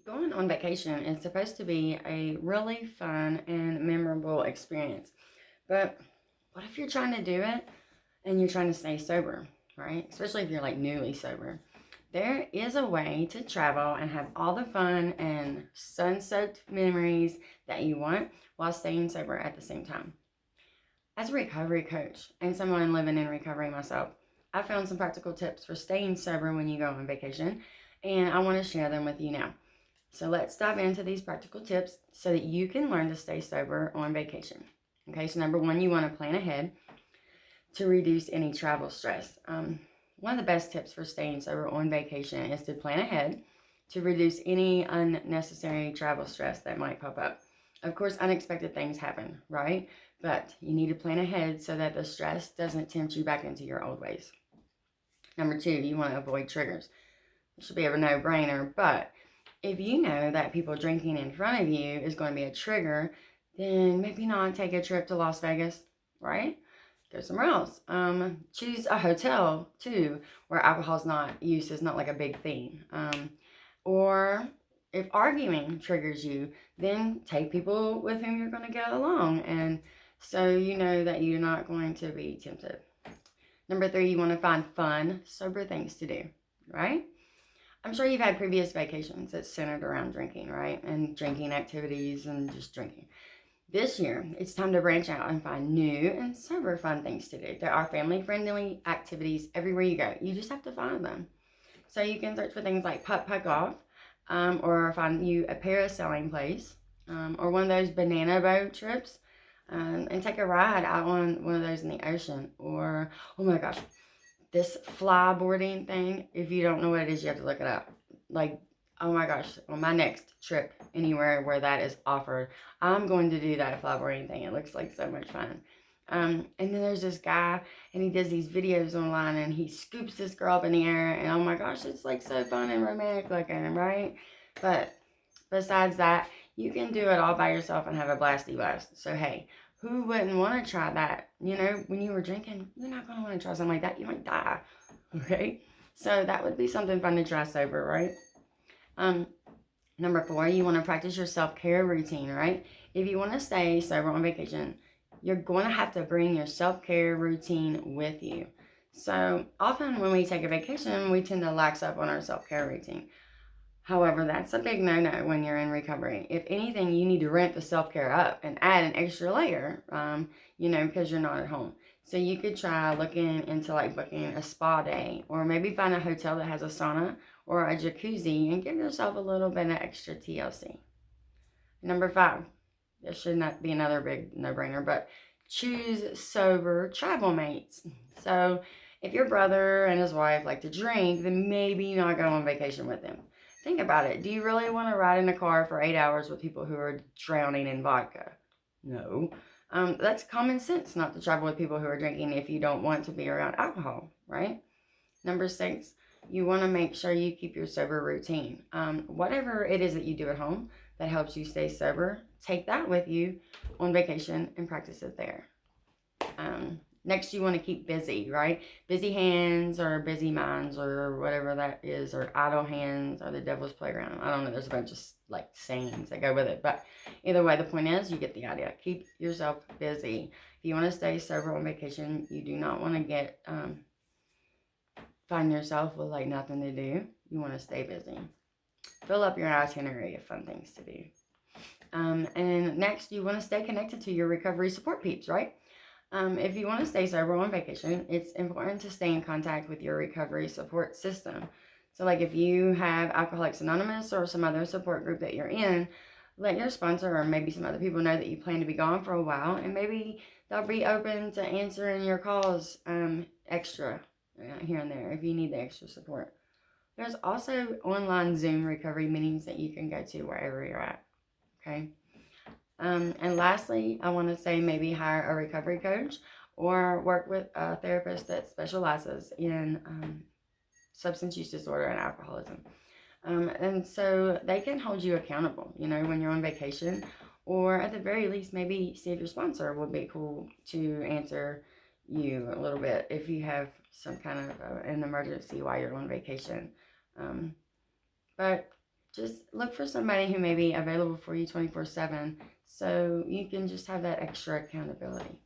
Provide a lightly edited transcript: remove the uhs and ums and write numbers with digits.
Going on vacation is supposed to be a really fun and memorable experience. But what if you're trying to do it and you're trying to stay sober, right? Especially if you're like newly sober. There is a way to travel and have all the fun and sun soaked memories that you want while staying sober at the same time. As a recovery coach and someone living in recovery myself, I found some practical tips for staying sober when you go on vacation, and I want to share them with you now. So let's dive into these practical tips so that you can learn to stay sober on vacation. Okay, so number one, you want to plan ahead to reduce any travel stress. One of the best tips for staying sober on vacation is to plan ahead to reduce any unnecessary travel stress that might pop up. Of course, unexpected things happen, right? But you need to plan ahead so that the stress doesn't tempt you back into your old ways. Number two, you want to avoid triggers. It should be a no-brainer, but if you know that people drinking in front of you is going to be a trigger, then maybe not take a trip to Las Vegas, right? Go somewhere else. Choose a hotel too, where alcohol's not use is not like a big theme. Or if arguing triggers you, then take people with whom you're going to get along, and so you know that you're not going to be tempted. Number three, you want to find fun, sober things to do, right? I'm sure you've had previous vacations that centered around drinking, right? And drinking activities and just drinking. This year, it's time to branch out and find new and sober fun things to do. There are family friendly activities everywhere you go. You just have to find them. So you can search for things like putt-putt golf, or find you a parasailing place, or one of those banana boat trips, and take a ride out on one of those in the ocean. Or, oh my gosh, this flyboarding thing, if you don't know what it is, you have to look it up. Like, oh my gosh, on my next trip anywhere where that is offered, I'm going to do that flyboarding thing. It looks like so much fun. And then there's this guy, and he does these videos online, and he scoops this girl up in the air, and oh my gosh, it's like so fun and romantic looking, right? But besides that, you can do it all by yourself and have a blasty blast. So hey, who wouldn't want to try that? You know, when you were drinking, you're not going to want to try something like that. You might die. Okay? So that would be something fun to try sober, right? Number four, you want to practice your self-care routine, right? If you want to stay sober on vacation, you're going to have to bring your self-care routine with you. So often when we take a vacation, we tend to lax up on our self-care routine. However, that's a big no-no when you're in recovery. If anything, you need to ramp the self-care up and add an extra layer, because you're not at home. So you could try looking into like booking a spa day, or maybe find a hotel that has a sauna or a jacuzzi and give yourself a little bit of extra TLC. Number five, this should not be another big no-brainer, but choose sober travel mates. So if your brother and his wife like to drink, then maybe not go on vacation with them. Think about it. Do you really want to ride in a car for 8 hours with people who are drowning in vodka? No. That's common sense not to travel with people who are drinking if you don't want to be around alcohol, right? Number six, you want to make sure you keep your sober routine. Whatever it is that you do at home that helps you stay sober, take that with you on vacation and practice it there. Next, you want to keep busy, right? Busy hands or busy minds or whatever that is, or idle hands or the devil's playground. I don't know. There's a bunch of like sayings that go with it. But either way, the point is you get the idea. Keep yourself busy. If you want to stay sober on vacation, you do not want to get find yourself with like nothing to do. You want to stay busy. Fill up your itinerary of fun things to do. And next, you want to stay connected to your recovery support peeps, right? If you want to stay sober on vacation, it's important to stay in contact with your recovery support system. So like if you have Alcoholics Anonymous or some other support group that you're in, let your sponsor or maybe some other people know that you plan to be gone for a while, and maybe they'll be open to answering your calls extra here and there if you need the extra support. There's also online Zoom recovery meetings that you can go to wherever you're at. Okay. And lastly, I want to say maybe hire a recovery coach or work with a therapist that specializes in substance use disorder and alcoholism. And so they can hold you accountable, when you're on vacation, or at the very least, maybe see if your sponsor would be cool to answer you a little bit if you have some kind of an emergency while you're on vacation. But just look for somebody who may be available for you 24/7 so you can just have that extra accountability.